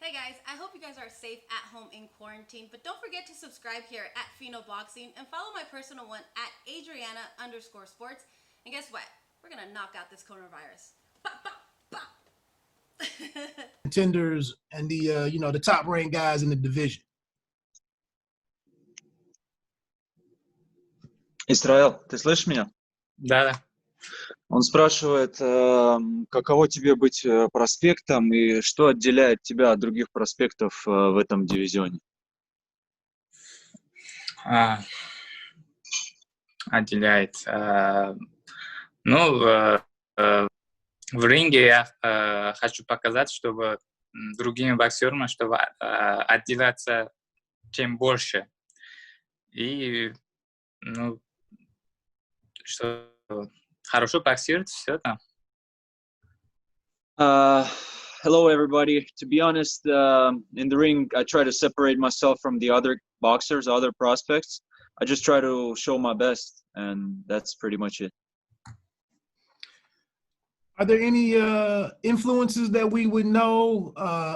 Hey guys, I hope you guys are safe at home in quarantine, but don't forget to subscribe here at Fino Boxing and follow my personal one at Adriana_sports. And guess what? We're gonna knock out this coronavirus. Bop, bop, bop. Contenders and the the top ranked guys in the division. Исраил, ты слышишь меня? Да. Он спрашивает, каково тебе быть проспектом и что отделяет тебя от других проспектов в этом дивизионе? Отделяет. В ринге я хочу показать, чтобы другими боксерами, чтобы отделяться чем больше. И, что хорошо боксировать, все там. Hello, everybody. To be honest, in the ring, I try to separate myself from the other boxers, other prospects. I just try to show my best, and that's pretty much it. Are there any influences that we would know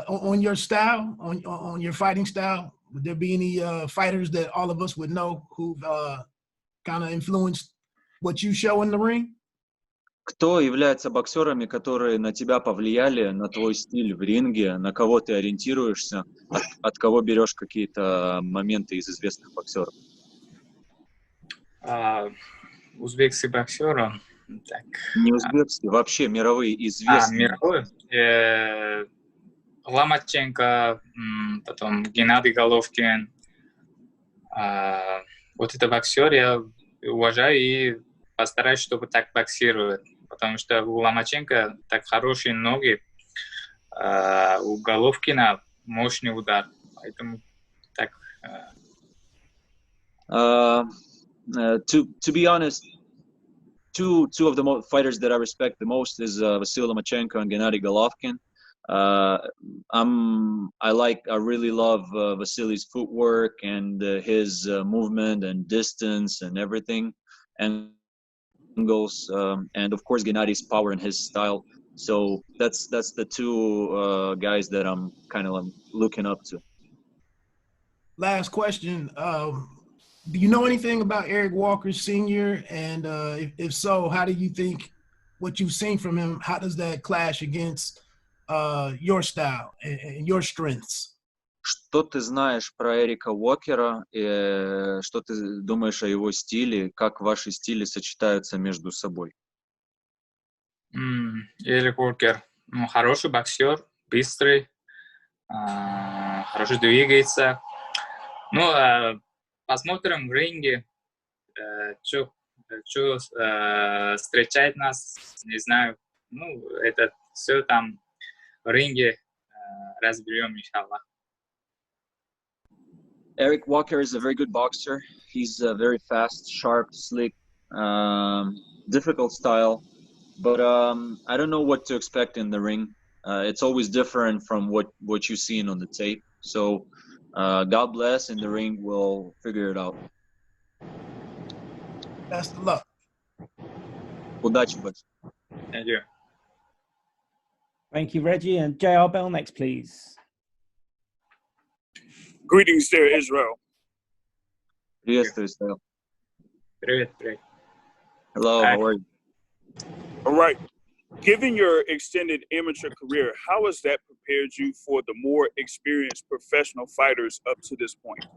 on your style, on your fighting style? Would there be any fighters that all of us would know who've kind of influenced what you show in the ring? Кто является боксерами, которые на тебя повлияли, на твой стиль в ринге, на кого ты ориентируешься, от кого берешь какие-то моменты из известных боксеров? Узбекский боксер, так. Не узбекский, вообще мировые известные. Мировой? Ломаченко, потом Геннадий Головкин. Вот это боксер я уважаю и постараюсь, чтобы так боксировать. Потому что у Ломаченко так хорошие ноги, у Головкина мощный удар. Поэтому так. To be honest, two of the fighters that I respect the most is Vasyl Lomachenko and Gennady Golovkin. I really love Vasily's footwork and his movement and distance and everything, and angles, and of course Gennady's power and his style. So that's the two guys that I'm kind of looking up to. Last question. Do you know anything about Eric Walker Sr.? And if so, how do you think what you've seen from him, how does that clash against your style and your strengths? Что ты знаешь про Эрика Уокера? И что ты думаешь о его стиле? Как ваши стили сочетаются между собой? Эрик Уокер хороший боксер, быстрый, хорошо двигается. Посмотрим в ринге, что встречает нас, не знаю. Это все там в ринге разберем, иншаллах. Eric Walker is a very good boxer. He's very fast, sharp, slick, difficult style. But I don't know what to expect in the ring. It's always different from what you've seen on the tape. So God bless. In the ring, we'll figure it out. Best of luck. Удачи, бать. Thank you. Thank you, Reggie. And JR Bell next, please. Greetings there, Israel. Приветствую, Israel. Привет. Hello, how are you? All right. Given your extended amateur career, how has that prepared you for the more experienced professional fighters up to this point?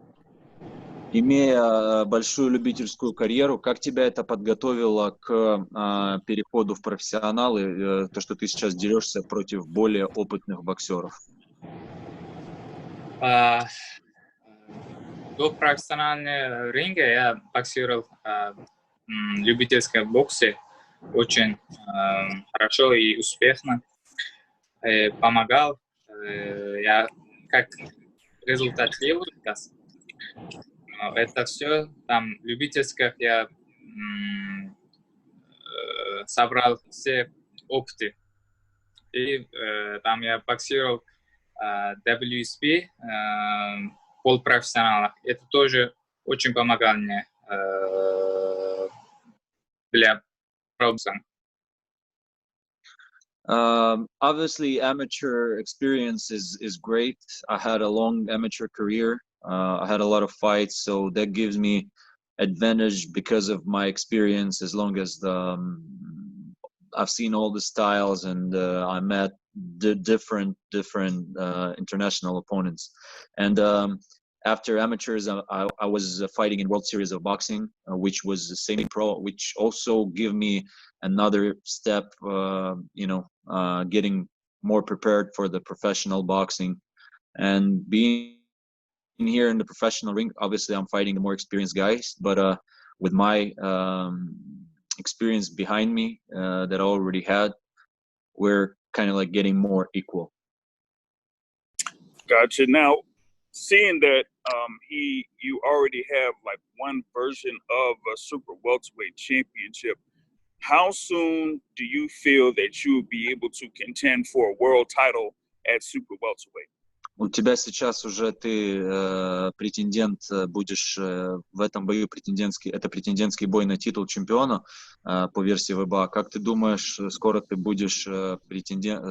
Имея большую любительскую карьеру, как тебя это подготовило к переходу в профессионалы, то, что ты сейчас дерешься против более опытных боксеров? До профессионального ринга я боксировал в любительском боксе очень хорошо и успешно. Помогал. Я как результат делаю. Это все там любительских я собрал все опыты. И там я боксировал WSP, полупрофессионалах. Это тоже очень помогало мне для пробза. Obviously, amateur experience is great. I had a long amateur career. I had a lot of fights, so that gives me advantage because of my experience. As long as I've seen all the styles and I met different international opponents. And after amateurs, I was fighting in World Series of Boxing, which was the semi-pro, which also gave me another step, getting more prepared for the professional boxing. And being here in the professional ring, obviously I'm fighting the more experienced guys, but with my experience behind me that I already had, we're kind of like getting more equal. Gotcha. Now, seeing that you already have like one version of a super welterweight championship, how soon do you feel that you will be able to contend for a world title at super welterweight? У тебя сейчас уже ты претендент, будешь в этом бою это претендентский бой на титул чемпиона по версии ВБА. Как ты думаешь, скоро ты будешь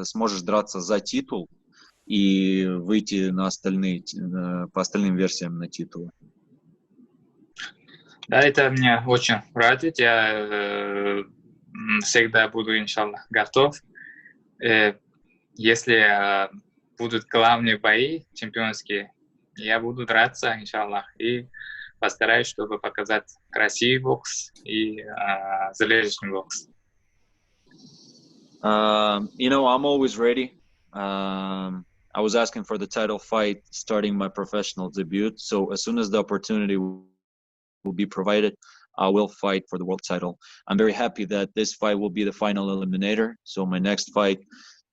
сможешь драться за титул и выйти на по остальным версиям на титулы? Да, это меня очень радует. Я всегда буду, иншаллах, готов. Если будут главные бои чемпионские, я буду драться, иншаллах, и постараюсь, чтобы показать красивый бокс и зрелищный бокс. I'm always ready. I was asking for the title fight starting my professional debut, so as soon as the opportunity will be provided, I will fight for the world title. I'm very happy that this fight will be the final eliminator, so my next fight,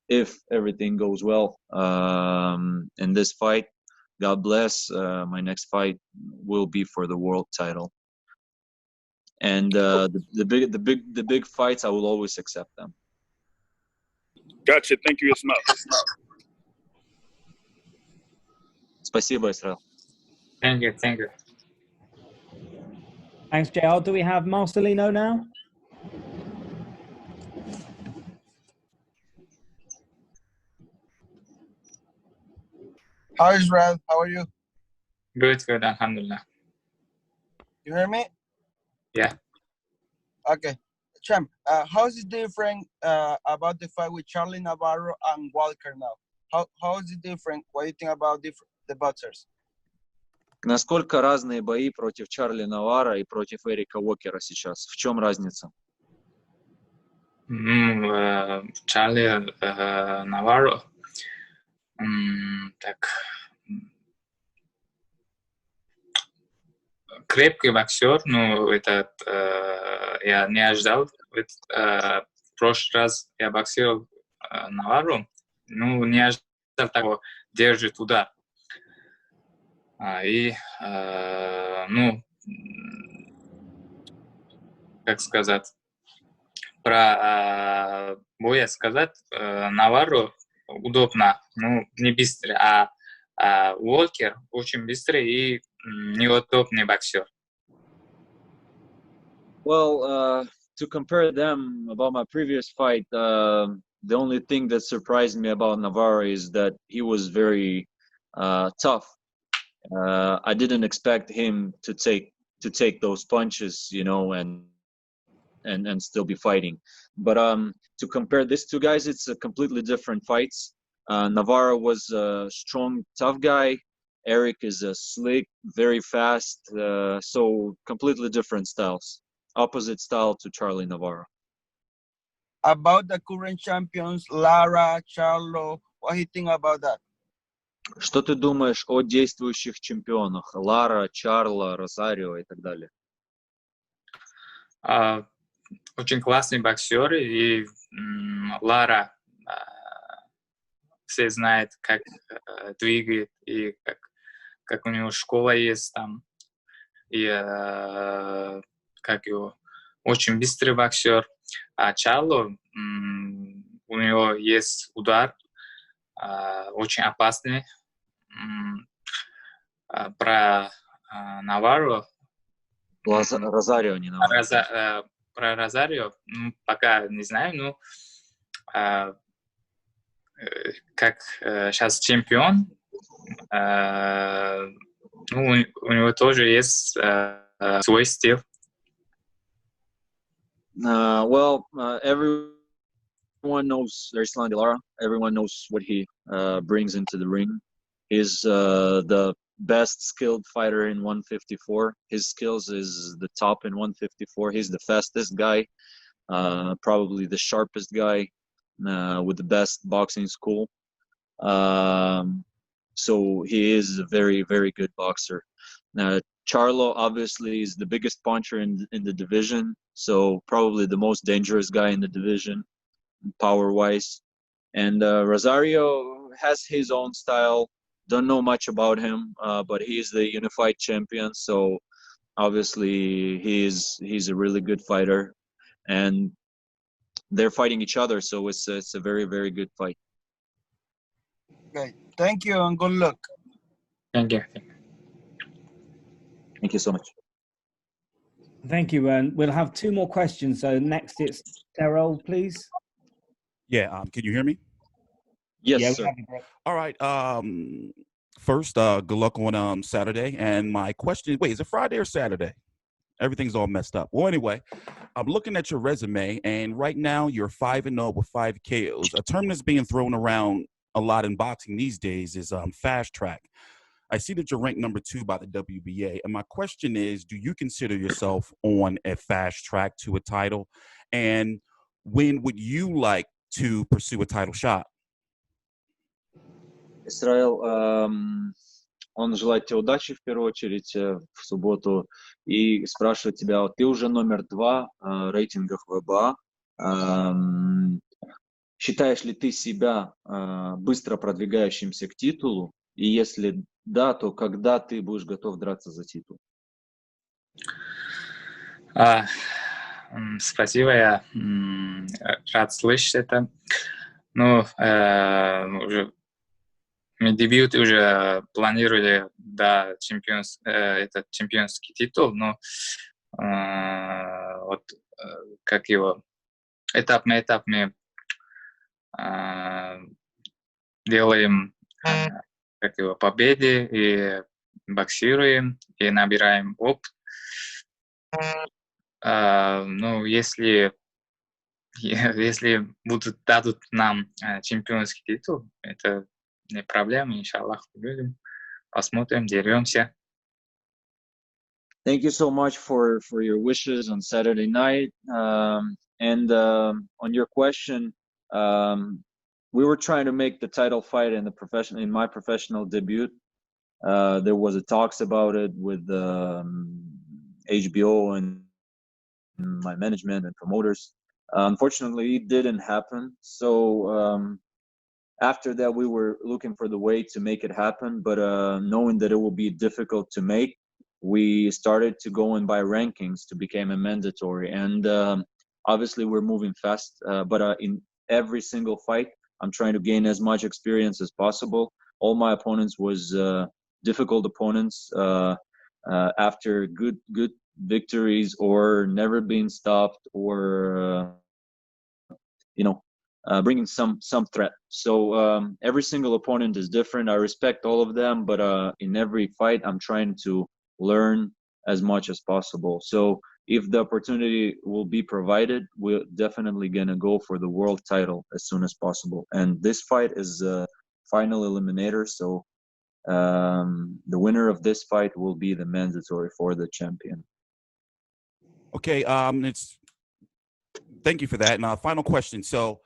if everything goes well in this fight, God bless, my next fight will be for the world title. And the big fights, I will always accept them. Gotcha. Thank you, Ismail. Спасибо, Israel. Thank you. Thanks, JR. Do we have Marcelino now? Hi, Israel. How are you? Good, alhamdulillah. You hear me? Yeah. Okay. Champ, how is it different about the fight with Charlie Navarro and Walker now? How is it different? What do you think about the boxers? Насколько разные бои против Чарли Навара и против Эрика Уокера сейчас? В чем разница? Чарли Наваро, так, крепкий боксер, но я не ожидал. В прошлый раз я боксировал Навару, не ожидал такого держит удар. Как сказать, про боя сказать, Навару удобно, не быстрый, а Уокер очень быстрый и неудобный боксер. Well, to compare them about my previous fight, the only thing that surprised me about Navarro is that he was very tough. I didn't expect him to take those punches, and still be fighting. But to compare these two guys, it's a completely different fights. Navarro was a strong, tough guy. Eric is a slick, very fast. So completely different styles. Opposite style to Charlie Navarro. About the current champions, Lara, Charlo, what do you think about that? Что ты думаешь о действующих чемпионах? Лара, Чарло, Росарио и так далее. Очень классный боксер, и Лара все знают, как двигает, и как у него школа есть там, и как его очень быстрый боксер. А Чарло, у него есть удар, очень опасный. Про Наварро. Розарио, не Наварро. Про Розарио, пока не знаю, но как сейчас чемпион, ну, у него тоже есть свой стиль. Everyone knows ERISLANDY LARA. Everyone knows what he brings into the ring. He's the best skilled fighter in 154. His skills is the top in 154. He's the fastest guy, probably the sharpest guy, with the best boxing school. So he is a very, very good boxer. Charlo obviously is the biggest puncher in the division, so probably the most dangerous guy in the division, power-wise. And Rosario has his own style. Don't know much about him, but he's the unified champion, so obviously he's a really good fighter, and they're fighting each other, so it's a very, very good fight. Okay, thank you and good luck. Thank you. Thank you so much. Thank you. And we'll have two more questions. So next it's Terrell, please. Yeah, can you hear me? Yes, Yeah, sir. All right. First, good luck on Saturday. And my question, wait, is it Friday or Saturday? Everything's all messed up. Well, anyway, I'm looking at your resume, and right now you're 5-0 with 5 KOs. A term that's being thrown around a lot in boxing these days is fast track. I see that you're ranked number 2 by the WBA, and my question is, do you consider yourself on a fast track to a title? And when would you like to pursue a title shot? Исраил, он желает тебе удачи в первую очередь в субботу и спрашивает тебя, ты уже номер 2 в рейтингах ВБА. Считаешь ли ты себя быстро продвигающимся к титулу? И если да, то когда ты будешь готов драться за титул? Спасибо, я рад слышать это. Ну, уже мы дебют уже планировали, да, этот чемпионский титул, но вот как его этап на этап мы делаем как его победы и боксируем и набираем опыт. Ну, если дадут нам чемпионский титул, это не проблема, иншаллах, будем, посмотрим, деремся. Thank you so much for your wishes on Saturday night. And on your question, we were trying to make the title fight in my professional debut. There was a talks about it with HBO and my management and promoters. Unfortunately, it didn't happen. So after that, we were looking for the way to make it happen, but knowing that it will be difficult to make, we started to go in by rankings to become a mandatory. And obviously, we're moving fast, but in every single fight, I'm trying to gain as much experience as possible. All my opponents was difficult opponents after good victories or never being stopped or bringing some threat. So every single opponent is different. I respect all of them, but in every fight I'm trying to learn as much as possible. So if the opportunity will be provided, we're definitely gonna go for the world title as soon as possible. And this fight is a final eliminator, so the winner of this fight will be the mandatory for the champion. Okay, thank you for that. And final question. So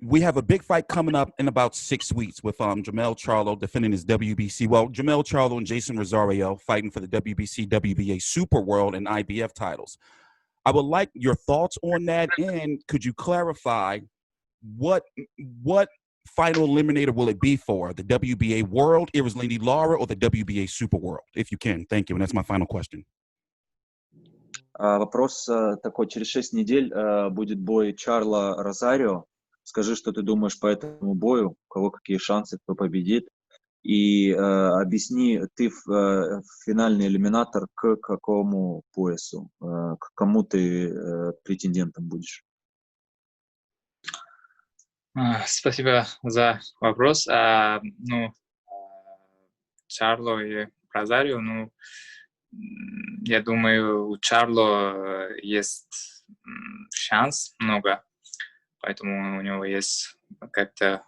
we have a big fight coming up in about 6 weeks with Jermell Charlo defending his WBC. Well, Jermell Charlo and Jason Rosario fighting for the WBC, WBA Super World and IBF titles. I would like your thoughts on that, and could you clarify what final eliminator will it be for? The WBA World, ERISLANDY LARA, or the WBA Super World? If you can. Thank you. And that's my final question. Вопрос такой. Через 6 недель будет бой Чарло Розарио. Скажи, что ты думаешь по этому бою, у кого какие шансы, кто победит. И объясни, ты финальный элиминатор к какому поясу, к кому ты претендентом будешь? Спасибо за вопрос. Чарло и Розарио, я думаю, у Чарло есть шанс много, поэтому у него есть как-то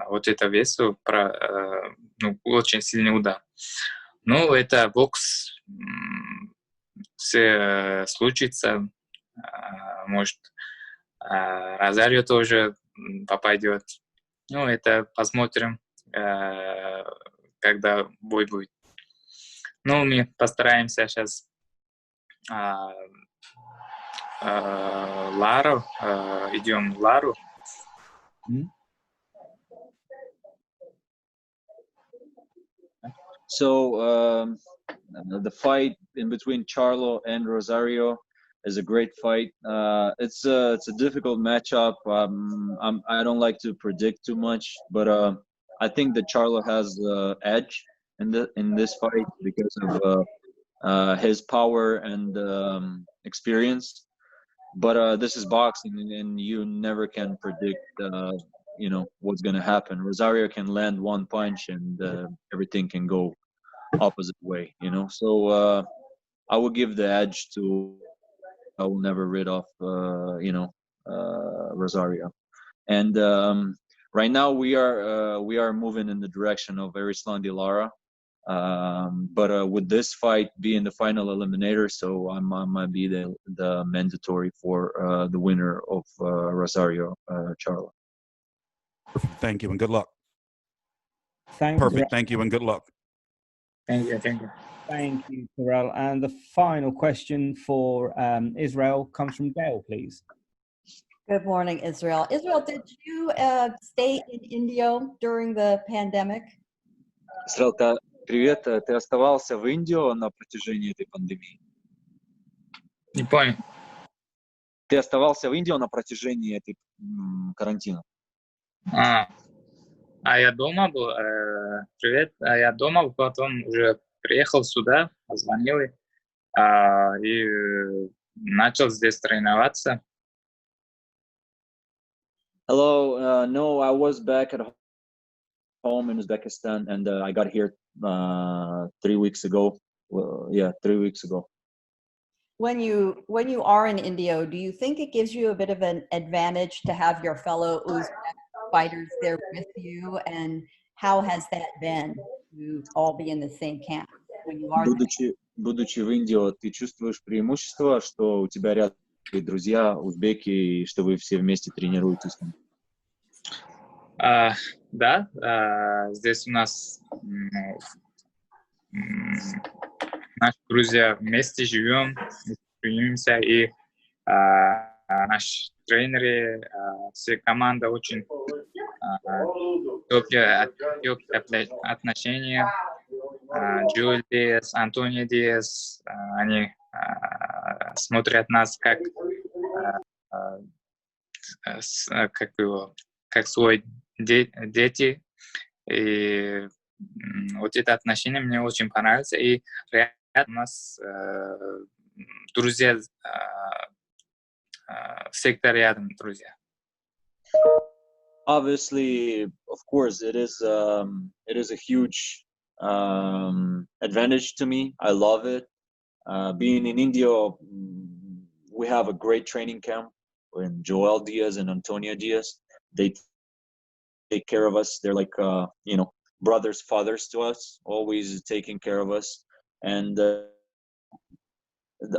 вот это весу, очень сильный удар. Но это бокс, все случится, может, Розарио тоже попадет. Это посмотрим, когда бой будет. Мы постараемся сейчас Лару, идем в Лару. So the fight in between Charlo and Rosario is a great fight. It's a difficult matchup. I don't like to predict too much, but I think that Charlo has the edge in this fight because of his power and experience. But this is boxing, and you never can predict what's gonna happen. Rosario can land one punch, and everything can go opposite way. So I would give the edge to. I will never rid off Rosario. And right now we are moving in the direction of ERISLANDY LARA. But with this fight being the final eliminator, so I might be the mandatory for the winner of Rosario, Charlo. Perfect. Thank you and good luck. Thanks. Perfect. Thank you and good luck. Thank you. Thank you, Terrell. And the final question for Israel comes from Gail, please. Good morning, Israel. Israel, did you stay in India during the pandemic? Израилка, привет. Ты оставался в Индии на протяжении этой пандемии? Не понял. Ты оставался в Индии на протяжении этой карантина? Я дома был. Привет. Я дома, потом уже приехал сюда, позвонил и начал здесь тренироваться. Hello. No, I was back at home in Uzbekistan, and I got here 3 weeks ago. Well, yeah, 3 weeks ago. When you are in India, do you think it gives you a bit of an advantage to have your fellow Uzbek fighters there with you? And how has that been to all be in the same camp when you are Будучи в Индии, ты чувствуешь преимущество, что у тебя рядом друзья узбеки, и что вы все вместе тренируетесь? Да, здесь у нас наши друзья вместе живем, тренируемся, и наши тренеры, все команда очень теплые отношения. Джуль Диас, Антонио Диас, они смотрят нас как свои дети. И вот это отношение мне очень понравится. И рядом у нас друзья, всегда рядом друзья. Obviously, of course, it is a huge advantage to me. I love it. Being in India, we have a great training camp with Joel Diaz and Antonio Diaz. They take care of us. They're like brothers, fathers to us, always taking care of us. And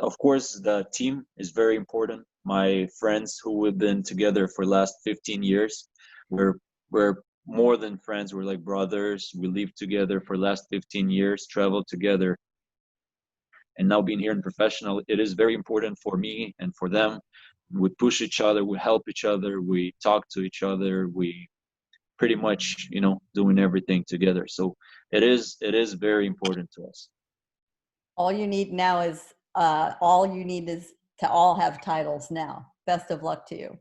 of course, the team is very important. My friends who we've been together for the last 15 years, we're more than friends. We're like brothers. We lived together for the last 15 years, traveled together. And now being here in professional, it is very important for me and for them. We push each other, we help each other, we talk to each other, we pretty much, doing everything together. So it is very important to us. All you need is to all have titles now. Best of luck to you.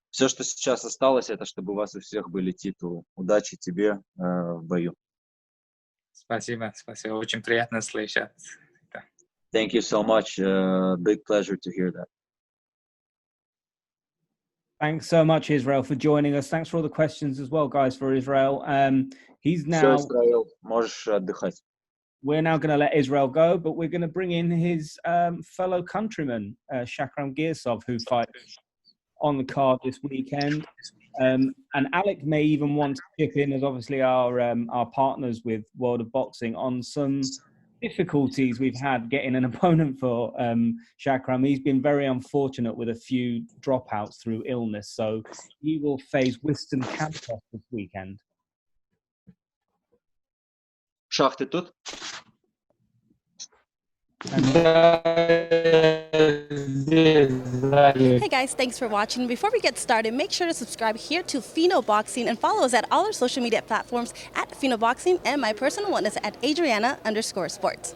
Все, что сейчас осталось, это чтобы у вас у всех были титулы. Удачи тебе в бою. Спасибо. Очень приятно слышать. Thank you so much. Big pleasure to hear that. Thanks so much, Israel, for joining us. Thanks for all the questions as well, guys, for Israel. He's Все, now. Исраил, можешь отдыхать. We're now going to let Israel go, but we're going to bring in his fellow countryman, Shakram Girsov, who fights on the card this weekend. And Alec may even want to chip in, as obviously our partners with World of Boxing, on some difficulties we've had getting an opponent for Shakram. He's been very unfortunate with a few dropouts through illness, so he will face Winston Campos this weekend. Шах, ты тут? Hey guys, thanks for watching. Before we get started, make sure to subscribe here to Fino Boxing and follow us at all our social media platforms at Fino Boxing, and my personal one is at Adriana_sports.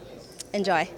Enjoy.